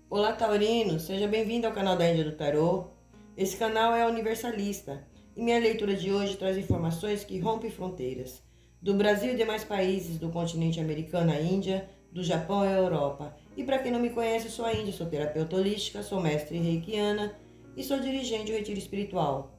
Olá, Taurino! Seja bem-vindo ao canal da Índia do Tarô. Esse canal é universalista e minha leitura de hoje traz informações que rompem fronteiras do Brasil e demais países do continente americano à Índia, do Japão à Europa. E para quem não me conhece, eu sou a Índia, sou terapeuta holística, sou mestre reikiana e sou dirigente do retiro espiritual.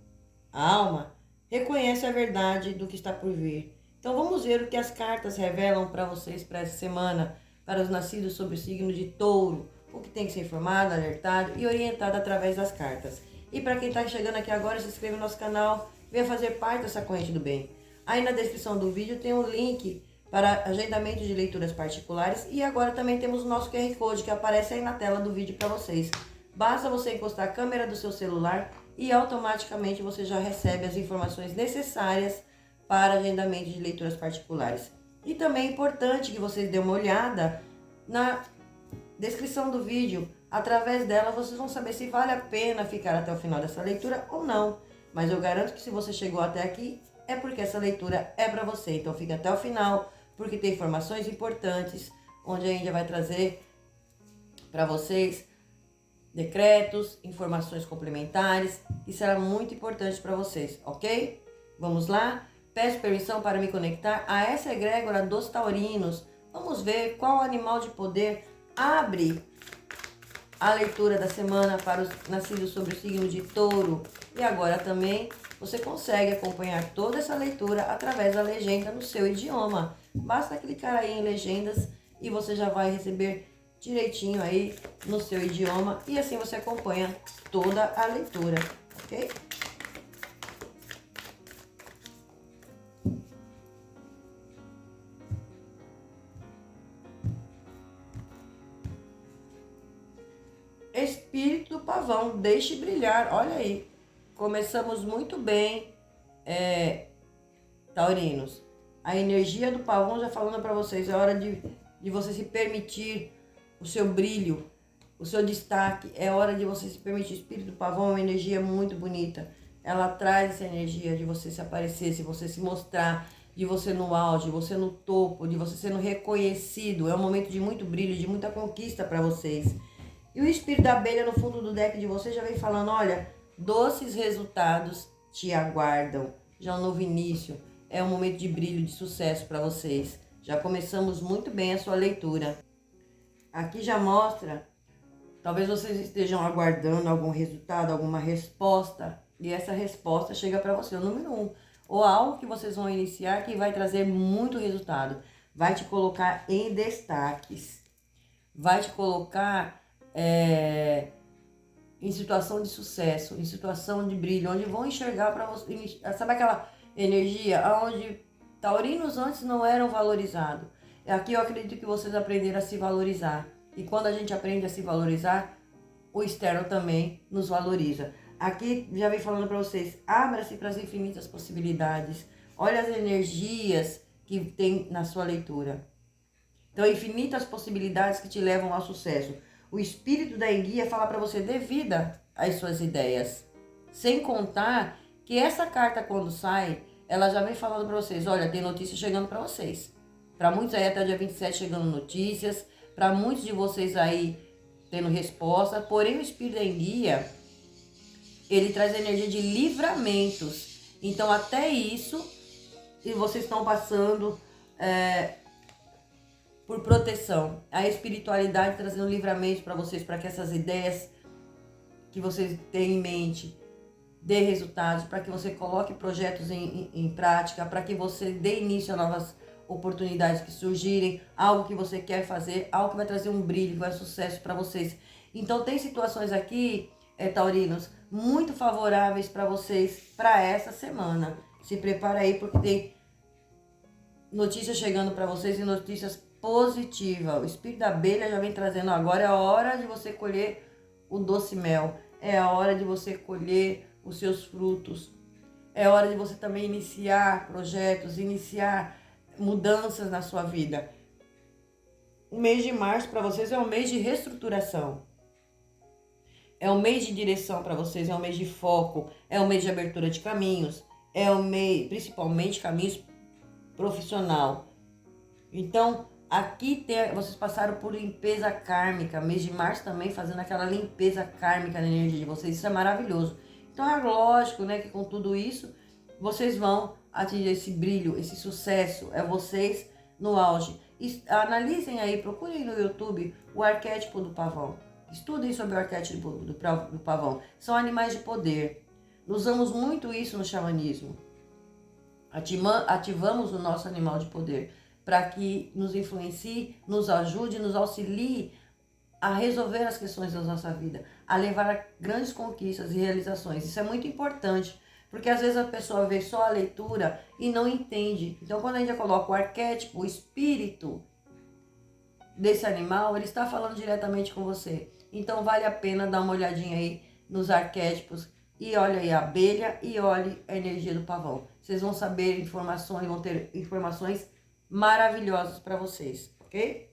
A alma reconhece a verdade do que está por vir. Então vamos ver o que as cartas revelam para vocês para essa semana, para os nascidos sob o signo de Touro, o que tem que ser informado, alertado e orientado através das cartas. E para quem está chegando aqui agora, se inscreva no nosso canal, venha fazer parte dessa corrente do bem. Aí na descrição do vídeo tem um link para agendamento de leituras particulares e agora também temos o nosso QR Code que aparece aí na tela do vídeo para vocês. Basta você encostar a câmera do seu celular e automaticamente você já recebe as informações necessárias para agendamento de leituras particulares. E também é importante que vocês dêem uma olhada na descrição do vídeo. Através dela vocês vão saber se vale a pena ficar até o final dessa leitura ou não. Mas eu garanto que se você chegou até aqui, é porque essa leitura é para você. Então fique até o final, porque tem informações importantes, onde a Índia vai trazer para vocês decretos, informações complementares, que será muito importante para vocês, ok? Vamos lá? Peço permissão para me conectar a essa egrégora dos taurinos. Vamos ver qual animal de poder abre a leitura da semana para os nascidos sobre o signo de Touro. E agora também você consegue acompanhar toda essa leitura através da legenda no seu idioma. Basta clicar aí em legendas e você já vai receber direitinho aí no seu idioma e assim você acompanha toda a leitura, ok? Espírito do pavão, deixe brilhar, olha aí. Começamos muito bem, taurinos. A energia do pavão já falando para vocês, é hora de você se permitir o seu brilho, o seu destaque. É hora de você se permitir. O espírito do pavão é uma energia muito bonita. Ela traz essa energia de você se aparecer, de você se mostrar, de você no auge, de você no topo, de você sendo reconhecido. É um momento de muito brilho, de muita conquista para vocês. E o espírito da abelha no fundo do deck de vocês já vem falando, olha, doces resultados te aguardam. Já um novo início, é um momento de brilho, de sucesso para vocês. Já começamos muito bem a sua leitura. Aqui já mostra, talvez vocês estejam aguardando algum resultado, alguma resposta. E essa resposta chega para você, o número 1. Ou algo que vocês vão iniciar que vai trazer muito resultado. Vai te colocar em destaques. Vai te colocar em situação de sucesso, em situação de brilho, onde vão enxergar para você. Sabe aquela energia onde taurinos antes não eram valorizados? Aqui eu acredito que vocês aprenderam a se valorizar. E quando a gente aprende a se valorizar, o externo também nos valoriza. Aqui já vem falando para vocês, abra-se para as infinitas possibilidades. Olha as energias que tem na sua leitura. Então, infinitas possibilidades que te levam ao sucesso. O espírito da enguia fala para você, dê vida às suas ideias. Sem contar que essa carta, quando sai, ela já vem falando para vocês, olha, tem notícia chegando para vocês. Para muitos aí até o dia 27 chegando notícias, para muitos de vocês aí tendo resposta. Porém, o espírito da enguia, ele traz a energia de livramentos. Então, até isso, e vocês estão passando por proteção. A espiritualidade trazendo livramento para vocês, para que essas ideias que vocês têm em mente dê resultados, para que você coloque projetos em prática, para que você dê início a novas oportunidades que surgirem, algo que você quer fazer, algo que vai trazer um brilho, que vai ser sucesso para vocês. Então tem situações aqui, taurinos, muito favoráveis para vocês para essa semana. Se prepara aí porque tem notícias chegando para vocês e notícias positivas. O espírito da abelha já vem trazendo agora, é a hora de você colher o doce mel, é a hora de você colher os seus frutos, é hora de você também iniciar projetos, iniciar mudanças na sua vida. O mês de março para vocês é um mês de reestruturação, é um mês de direção para vocês, é um mês de foco, é um mês de abertura de caminhos, é um mês, principalmente caminhos profissional. Então, Aqui vocês passaram por limpeza kármica, mês de março também fazendo aquela limpeza kármica na energia de vocês, isso é maravilhoso. Então é lógico, né, que com tudo isso, vocês vão atingir esse brilho, esse sucesso, é vocês no auge. Analisem aí, procurem no YouTube o arquétipo do pavão. Estudem sobre o arquétipo do pavão. São animais de poder. Usamos muito isso no xamanismo. Ativamos o nosso animal de poder para que nos influencie, nos ajude, nos auxilie a resolver as questões da nossa vida, a levar a grandes conquistas e realizações. Isso é muito importante, porque às vezes a pessoa vê só a leitura e não entende. Então, quando a gente coloca o arquétipo, o espírito desse animal, ele está falando diretamente com você. Então, vale a pena dar uma olhadinha aí nos arquétipos e olha aí a abelha e olhe a energia do pavão. Vocês vão saber informações, vão ter informações maravilhosas para vocês, ok?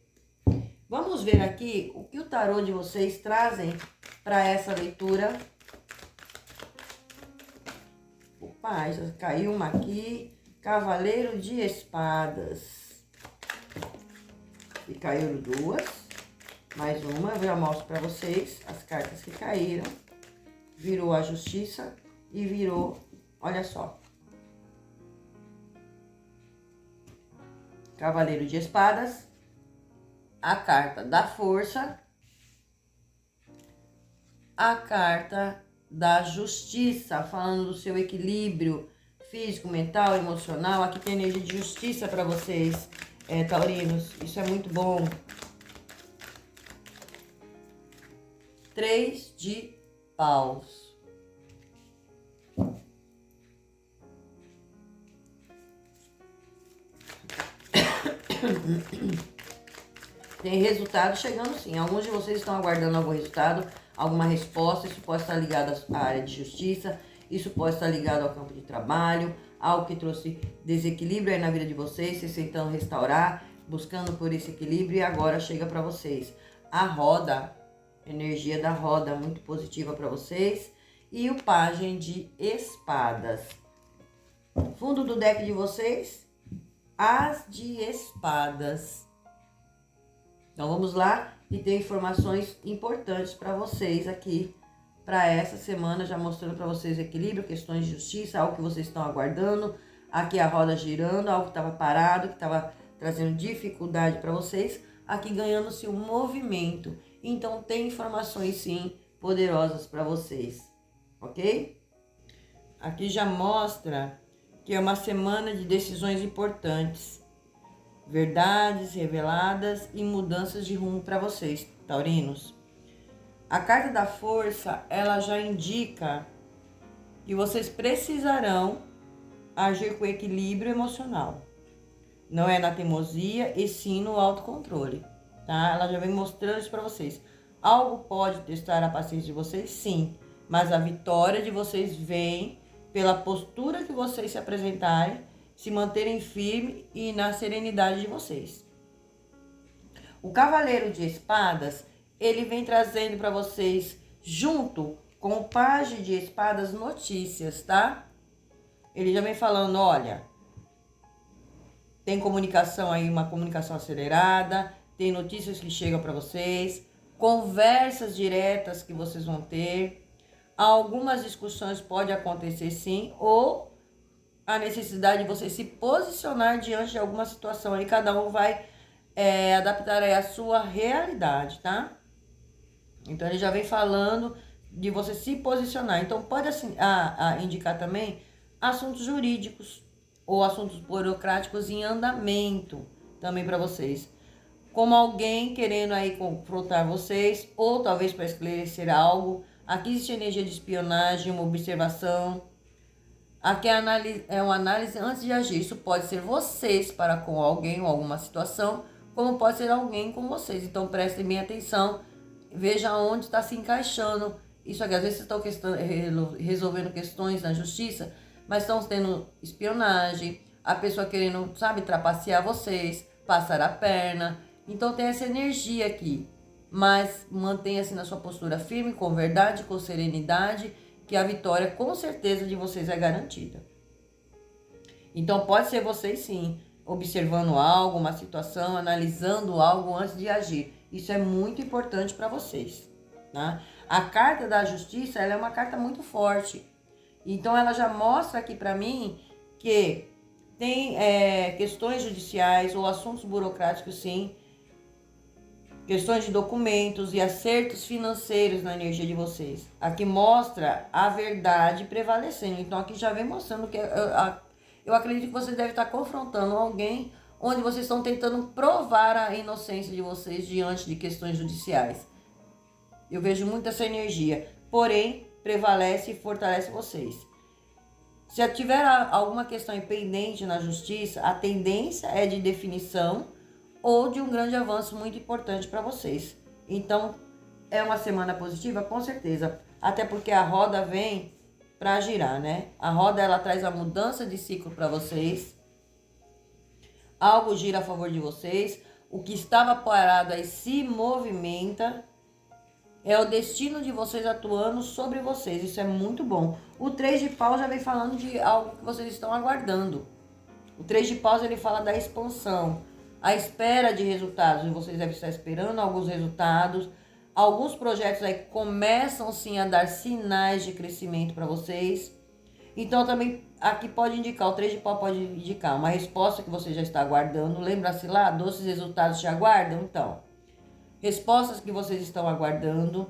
Vamos ver aqui o que o tarô de vocês trazem para essa leitura. Opa, já caiu uma aqui. Cavaleiro de Espadas. E caíram duas. Mais uma, eu já mostro para vocês as cartas que caíram. Virou a Justiça e virou, olha só. Cavaleiro de Espadas, a carta da Força, a carta da Justiça, falando do seu equilíbrio físico, mental, emocional. Aqui tem energia de justiça para vocês, taurinos, isso é muito bom. 3 de paus. Tem resultado chegando sim. Alguns de vocês estão aguardando algum resultado, alguma resposta. Isso pode estar ligado à área de justiça, isso pode estar ligado ao campo de trabalho, algo que trouxe desequilíbrio aí na vida de vocês, vocês tentando restaurar, buscando por esse equilíbrio, e agora chega para vocês. A roda, energia da roda muito positiva para vocês, e o pajem de espadas. Fundo do deck de vocês, as de espadas. Então vamos lá, e tem informações importantes para vocês aqui para essa semana, já mostrando para vocês equilíbrio, questões de justiça, algo que vocês estão aguardando. Aqui a roda girando, algo que estava parado, que estava trazendo dificuldade para vocês, aqui ganhando-se um movimento. Então tem informações sim poderosas para vocês, ok? Aqui já mostra que é uma semana de decisões importantes, verdades reveladas e mudanças de rumo para vocês, taurinos. A carta da Força, ela já indica que vocês precisarão agir com equilíbrio emocional. Não é na teimosia e sim no autocontrole, tá? Ela já vem mostrando isso para vocês. Algo pode testar a paciência de vocês, sim, mas a vitória de vocês vem pela postura que vocês se apresentarem, se manterem firmes e na serenidade de vocês. O Cavaleiro de Espadas, ele vem trazendo para vocês, junto com o Pajem de Espadas, notícias, tá? Ele já vem falando, olha, tem comunicação aí, uma comunicação acelerada, tem notícias que chegam para vocês, conversas diretas que vocês vão ter, algumas discussões podem acontecer sim, ou a necessidade de você se posicionar diante de alguma situação aí, cada um vai adaptar aí a sua realidade, tá? Então ele já vem falando de você se posicionar. Então pode assim, indicar também assuntos jurídicos ou assuntos burocráticos em andamento também para vocês. Como alguém querendo aí confrontar vocês, ou talvez para esclarecer algo. Aqui existe energia de espionagem, uma observação. Aqui é uma análise antes de agir. Isso pode ser vocês para com alguém ou alguma situação, como pode ser alguém com vocês. Então prestem bem atenção, veja onde está se encaixando. Isso aqui, às vezes vocês estão resolvendo questões na justiça, mas estão tendo espionagem, a pessoa querendo, sabe, trapacear vocês, passar a perna. Então tem essa energia aqui, mas mantenha-se na sua postura firme, com verdade, com serenidade, que a vitória com certeza de vocês é garantida. Então pode ser vocês sim, observando algo, uma situação, analisando algo antes de agir. Isso é muito importante para vocês, tá? A carta da justiça, ela é uma carta muito forte. Então, ela já mostra aqui para mim que tem questões judiciais ou assuntos burocráticos, sim, questões de documentos e acertos financeiros na energia de vocês. Aqui mostra a verdade prevalecendo. Então, aqui já vem mostrando que eu acredito que vocês devem estar confrontando alguém onde vocês estão tentando provar a inocência de vocês diante de questões judiciais. Eu vejo muito essa energia, porém, prevalece e fortalece vocês. Se tiver alguma questão pendente na justiça, a tendência é de definição ou de um grande avanço muito importante para vocês. Então, é uma semana positiva? Com certeza. Até porque a roda vem para girar, né? A roda, ela traz a mudança de ciclo para vocês. Algo gira a favor de vocês. O que estava parado aí se movimenta. É o destino de vocês atuando sobre vocês. Isso é muito bom. O 3 de paus já vem falando de algo que vocês estão aguardando. O 3 de paus, ele fala da expansão. A espera de resultados. E vocês devem estar esperando alguns resultados. Alguns projetos aí começam sim a dar sinais de crescimento para vocês. Então também aqui pode indicar, o 3 de pau pode indicar uma resposta que você já está aguardando. Lembra-se lá, doces resultados te aguardam? Então, respostas que vocês estão aguardando,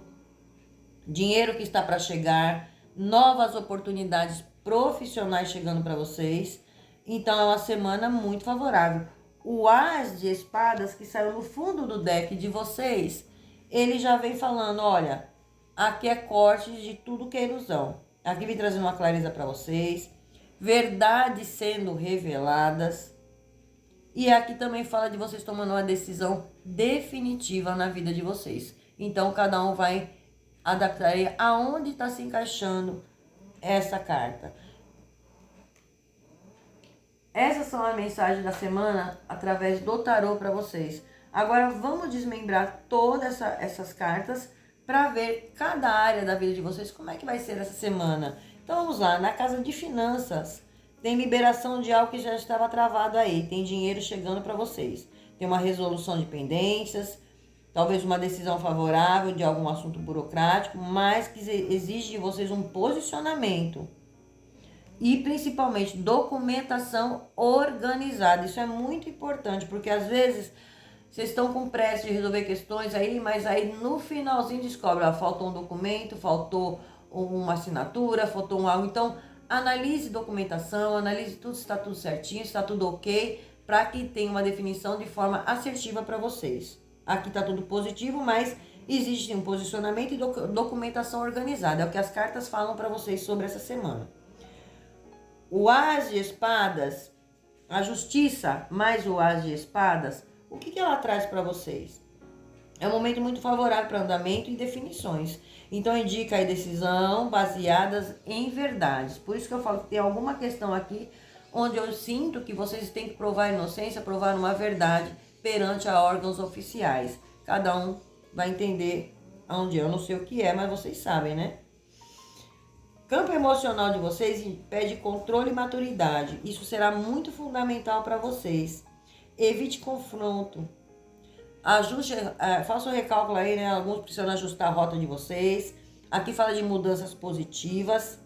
dinheiro que está para chegar, novas oportunidades profissionais chegando para vocês. Então é uma semana muito favorável. O As de Espadas que saiu no fundo do deck de vocês, ele já vem falando, olha, aqui é corte de tudo que é ilusão. Aqui vem trazendo uma clareza para vocês, verdades sendo reveladas. E aqui também fala de vocês tomando uma decisão definitiva na vida de vocês. Então, cada um vai adaptar aí aonde está se encaixando essa carta. Essas são as mensagens da semana através do tarô para vocês. Agora, vamos desmembrar todas essas cartas para ver cada área da vida de vocês, como é que vai ser essa semana. Então, vamos lá. Na casa de finanças, tem liberação de algo que já estava travado aí. Tem dinheiro chegando para vocês. Tem uma resolução de pendências, talvez uma decisão favorável de algum assunto burocrático, mas que exige de vocês um posicionamento. E principalmente documentação organizada. Isso é muito importante, porque às vezes vocês estão com pressa de resolver questões aí, mas aí no finalzinho descobre, faltou um documento, faltou uma assinatura, faltou um algo. Então, analise documentação, analise tudo, se está tudo certinho, se está tudo ok, para que tenha uma definição de forma assertiva para vocês. Aqui está tudo positivo, mas existe um posicionamento e documentação organizada. É o que as cartas falam para vocês sobre essa semana. O As de Espadas, a justiça mais o As de Espadas, o que ela traz para vocês? É um momento muito favorável para andamento e definições. Então, indica a decisão baseadas em verdades. Por isso que eu falo que tem alguma questão aqui onde eu sinto que vocês têm que provar a inocência, provar uma verdade perante a órgãos oficiais. Cada um vai entender aonde eu não sei o que é, mas vocês sabem, né? Campo emocional de vocês pede controle e maturidade. Isso será muito fundamental para vocês. Evite confronto. Ajuste, faça um recálculo aí, né? Alguns precisam ajustar a rota de vocês. Aqui fala de mudanças positivas.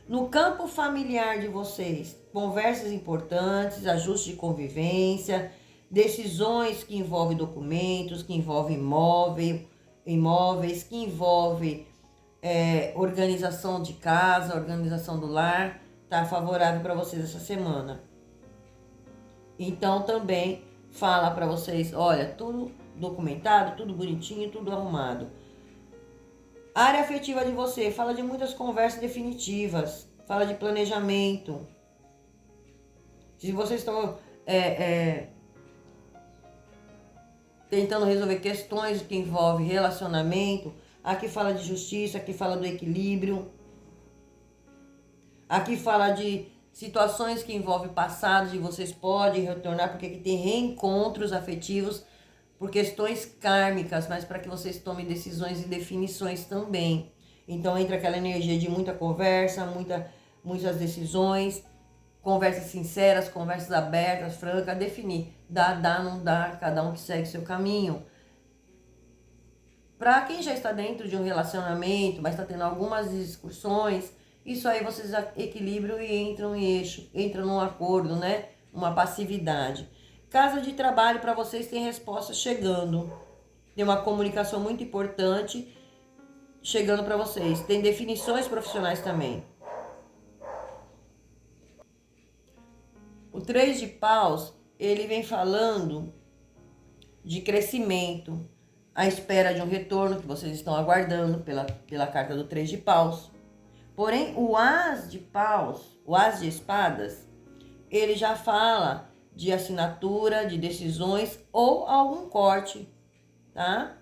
No campo familiar de vocês, conversas importantes, ajuste de convivência, decisões que envolvem documentos, que envolvem imóveis, que envolvem organização de casa, organização do lar, tá favorável para vocês essa semana. Então também fala para vocês, olha, tudo documentado, tudo bonitinho, tudo arrumado. Área afetiva de você, fala de muitas conversas definitivas, fala de planejamento. Se vocês estão tentando resolver questões que envolvem relacionamento, aqui fala de justiça, aqui fala do equilíbrio. Aqui fala de situações que envolvem passado e vocês podem retornar, porque aqui tem reencontros afetivos por questões kármicas, mas para que vocês tomem decisões e definições também. Então entra aquela energia de muita conversa, muitas decisões, conversas sinceras, conversas abertas, francas, definir. Dá, não dá, cada um que segue seu caminho. Para quem já está dentro de um relacionamento, mas está tendo algumas discussões, isso aí vocês equilibram e entram em eixo, entram num acordo, né? Uma passividade. Casa de trabalho, para vocês tem respostas chegando. Tem uma comunicação muito importante chegando para vocês. Tem definições profissionais também. O 3 de paus, ele vem falando de crescimento, à espera de um retorno que vocês estão aguardando pela carta do 3 de paus. Porém, o as de paus, o as de espadas, ele já fala de assinatura, de decisões ou algum corte, tá?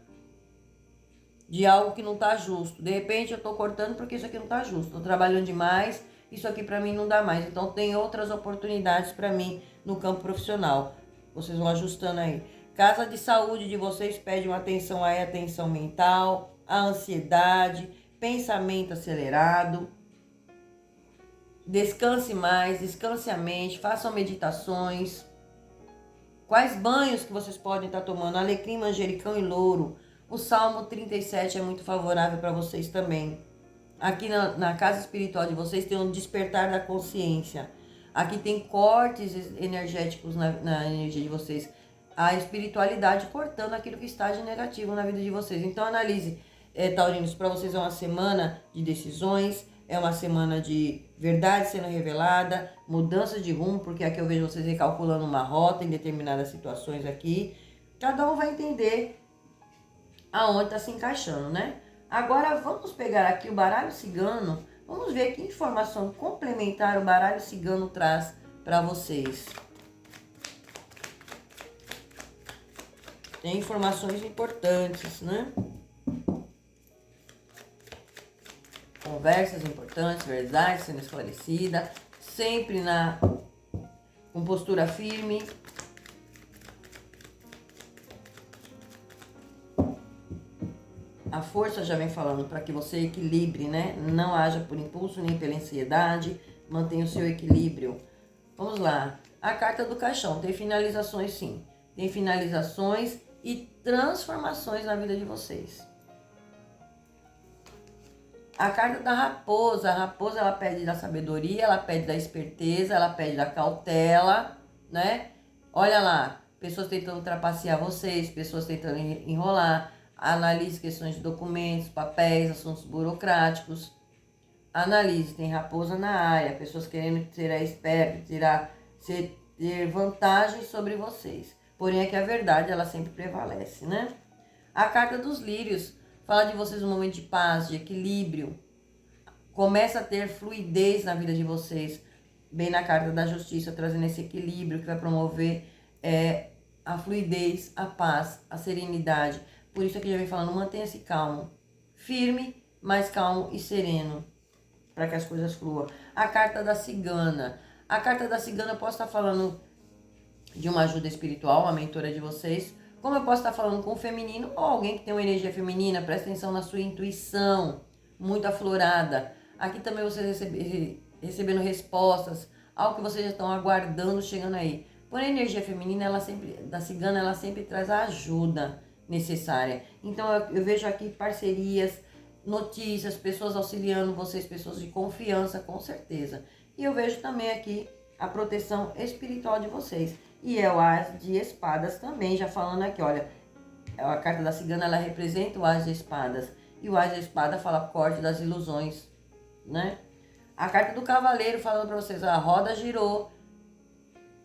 De algo que não tá justo. De repente eu tô cortando porque isso aqui não tá justo. Tô trabalhando demais, isso aqui pra mim não dá mais. Então tem outras oportunidades pra mim no campo profissional. Vocês vão ajustando aí. Casa de saúde de vocês pede uma atenção aí, atenção mental, a ansiedade, pensamento acelerado. Descanse mais, descanse a mente, façam meditações. Quais banhos que vocês podem estar tomando? Alecrim, manjericão e louro. O Salmo 37 é muito favorável para vocês também. Aqui na casa espiritual de vocês tem um despertar da consciência. Aqui tem cortes energéticos na energia de vocês. A espiritualidade cortando aquilo que está de negativo na vida de vocês. Então analise, taurinos, para vocês é uma semana de decisões, é uma semana de verdade sendo revelada, mudança de rumo, porque aqui eu vejo vocês recalculando uma rota em determinadas situações aqui. Cada um vai entender aonde está se encaixando, né? Agora vamos pegar aqui o baralho cigano, vamos ver que informação complementar o baralho cigano traz para vocês. Tem informações importantes, né? Conversas importantes, verdade sendo esclarecida, sempre com postura firme. A força já vem falando para que você equilibre, né? Não haja por impulso nem pela ansiedade, mantenha o seu equilíbrio. Vamos lá. A carta do caixão tem finalizações, sim. Tem finalizações e transformações na vida de vocês. A carta da raposa. A raposa, ela pede da sabedoria, ela pede da esperteza, ela pede da cautela, né? Olha lá, pessoas tentando trapacear vocês, pessoas tentando enrolar. Analise questões de documentos, papéis, assuntos burocráticos. Analise, tem raposa na área, pessoas querendo ser esperto, ter vantagem sobre vocês. Porém, é que a verdade, ela sempre prevalece, né? A carta dos lírios fala de vocês um momento de paz, de equilíbrio. Começa a ter fluidez na vida de vocês. Bem na carta da justiça, trazendo esse equilíbrio que vai promover a fluidez, a paz, a serenidade. Por isso aqui já vem falando, mantenha-se calmo, firme, mas calmo e sereno, para que as coisas fluam. A carta da cigana. A carta da cigana, eu posso estar falando de uma ajuda espiritual, uma mentora de vocês, como eu posso estar falando com o feminino ou alguém que tem uma energia feminina. Presta atenção na sua intuição, muito aflorada. Aqui também vocês recebendo respostas, algo que vocês já estão aguardando chegando aí. Porém, a energia feminina, da cigana, ela sempre traz a ajuda necessária. Então eu vejo aqui parcerias, notícias, pessoas auxiliando vocês, pessoas de confiança, com certeza. E eu vejo também aqui a proteção espiritual de vocês. E é o as de espadas também, já falando aqui, olha, a carta da cigana, ela representa o as de espadas. E o as de espada fala corte das ilusões, né? A carta do cavaleiro falando para vocês, a roda girou.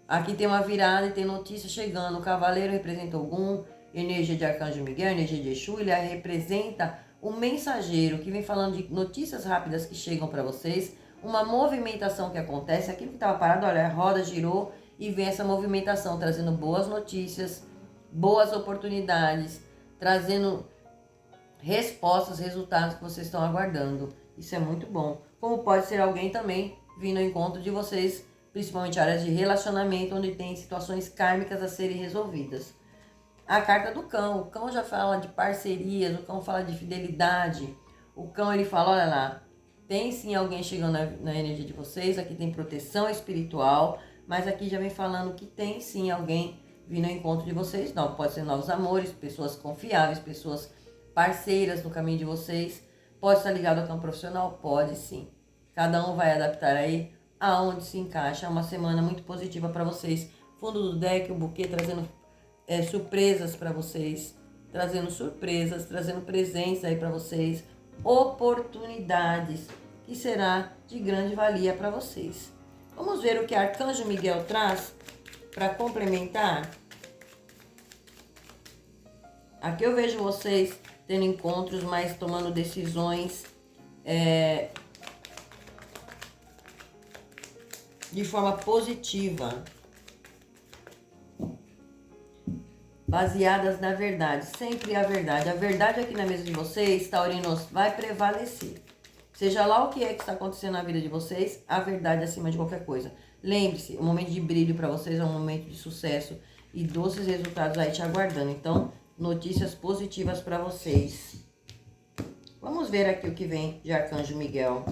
Aqui tem uma virada e tem notícia chegando. O cavaleiro representa Ogum, energia de Arcanjo Miguel, energia de Exu. Ele representa o mensageiro que vem falando de notícias rápidas que chegam para vocês. Uma movimentação que acontece. Aquilo que estava parado, olha, a roda girou e vem essa movimentação, trazendo boas notícias, boas oportunidades, trazendo respostas, resultados que vocês estão aguardando. Isso é muito bom. Como pode ser alguém também vindo ao encontro de vocês, principalmente áreas de relacionamento, onde tem situações kármicas a serem resolvidas. A carta do cão. O cão já fala de parcerias, o cão fala de fidelidade. O cão, ele fala, olha lá, Tem sim alguém chegando na energia de vocês, aqui tem proteção espiritual, mas aqui já vem falando que tem sim alguém vindo ao encontro de vocês. Não, pode ser novos amores, pessoas confiáveis, pessoas parceiras no caminho de vocês. Pode estar ligado ao campo profissional? Pode sim. Cada um vai adaptar aí aonde se encaixa. É uma semana muito positiva para vocês. Fundo do deck, o buquê trazendo surpresas para vocês, trazendo surpresas, trazendo presença aí para vocês, oportunidades que será de grande valia para vocês. Vamos ver o que Arcanjo Miguel traz para complementar. Aqui eu vejo vocês tendo encontros, mas tomando decisões de forma positiva, baseadas na verdade, sempre a verdade. A verdade aqui na mesa de vocês, taurinos, vai prevalecer. Seja lá o que é que está acontecendo na vida de vocês, a verdade acima de qualquer coisa. Lembre-se, o momento de brilho para vocês é um momento de sucesso e doces resultados aí te aguardando. Então, notícias positivas para vocês. Vamos ver aqui o que vem de Arcanjo Miguel.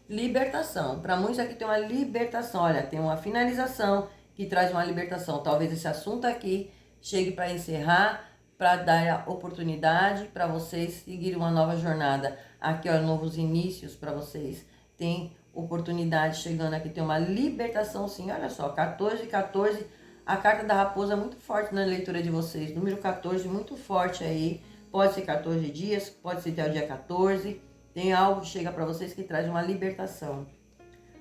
Libertação. Para muitos aqui tem uma libertação. Olha, tem uma finalização que traz uma libertação. Talvez esse assunto aqui chegue para encerrar, para dar a oportunidade para vocês seguirem uma nova jornada. Aqui, ó, novos inícios para vocês. Tem oportunidade chegando aqui, tem uma libertação sim. Olha só, 14, 14, a carta da raposa muito forte na leitura de vocês. Número 14 muito forte aí. Pode ser 14 dias, pode ser até o dia 14. Tem algo que chega para vocês que traz uma libertação.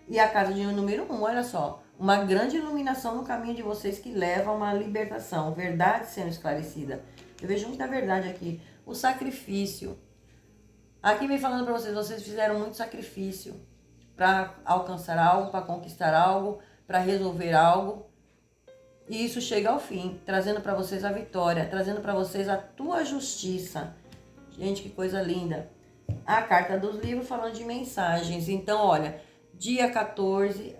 E a casa de número 1, olha só. Uma grande iluminação no caminho de vocês que leva a uma libertação. Verdade sendo esclarecida. Eu vejo muita verdade aqui. O sacrifício. Aqui vem falando para vocês, vocês fizeram muito sacrifício para alcançar algo, para conquistar algo, para resolver algo. E isso chega ao fim, trazendo para vocês a vitória, trazendo para vocês a tua justiça. Gente, que coisa linda. A carta dos livros falando de mensagens. Então, olha, dia 14,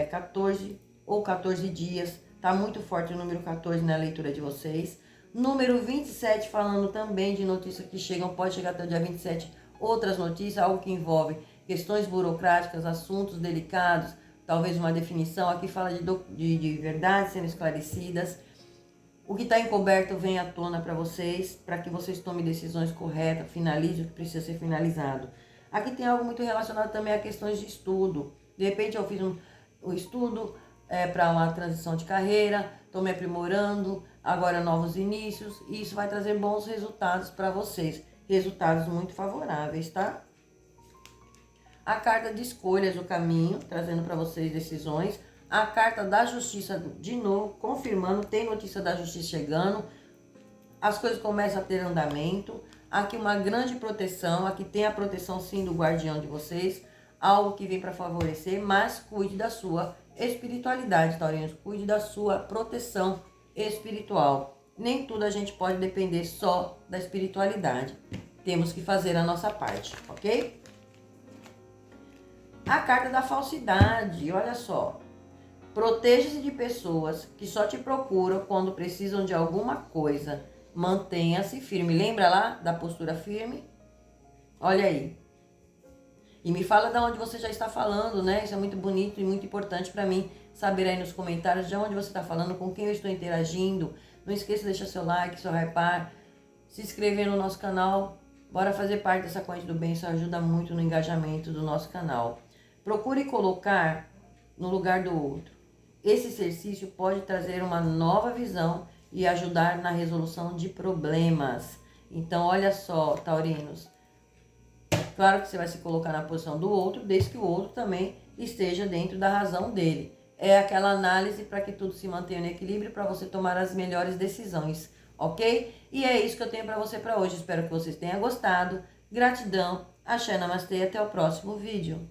14 ou 14 dias, tá muito forte o número 14 na leitura de vocês. Número 27 falando também de notícias que chegam, pode chegar até o dia 27, outras notícias, algo que envolve questões burocráticas, assuntos delicados, talvez uma definição. Aqui fala de verdades sendo esclarecidas. O que está encoberto vem à tona para vocês, para que vocês tomem decisões corretas, finalize o que precisa ser finalizado. Aqui tem algo muito relacionado também a questões de estudo. De repente eu fiz um estudo para uma transição de carreira, estou me aprimorando, agora novos inícios, e isso vai trazer bons resultados para vocês. Resultados muito favoráveis, tá? A carta de escolhas, o caminho, trazendo para vocês decisões. A carta da justiça, de novo, confirmando, tem notícia da justiça chegando. As coisas começam a ter andamento. Aqui uma grande proteção, aqui tem a proteção sim do guardião de vocês. Algo que vem para favorecer, mas cuide da sua espiritualidade, taurinos. Cuide da sua proteção espiritual. Nem tudo a gente pode depender só da espiritualidade. Temos que fazer a nossa parte, ok? A carta da falsidade, olha só. Proteja-se de pessoas que só te procuram quando precisam de alguma coisa. Mantenha-se firme. Lembra lá da postura firme? Olha aí. E me fala de onde você já está falando, né? Isso é muito bonito e muito importante para mim saber aí nos comentários de onde você está falando, com quem eu estou interagindo. Não esqueça de deixar seu like, seu hypar, se inscrever no nosso canal. Bora fazer parte dessa corrente do bem, isso ajuda muito no engajamento do nosso canal. Procure colocar no lugar do outro. Esse exercício pode trazer uma nova visão e ajudar na resolução de problemas. Então, olha só, taurinos. Claro que você vai se colocar na posição do outro, desde que o outro também esteja dentro da razão dele. É aquela análise para que tudo se mantenha no equilíbrio, para você tomar as melhores decisões, ok? E é isso que eu tenho para você para hoje. Espero que vocês tenham gostado. Gratidão. Axé, namastê e até o próximo vídeo.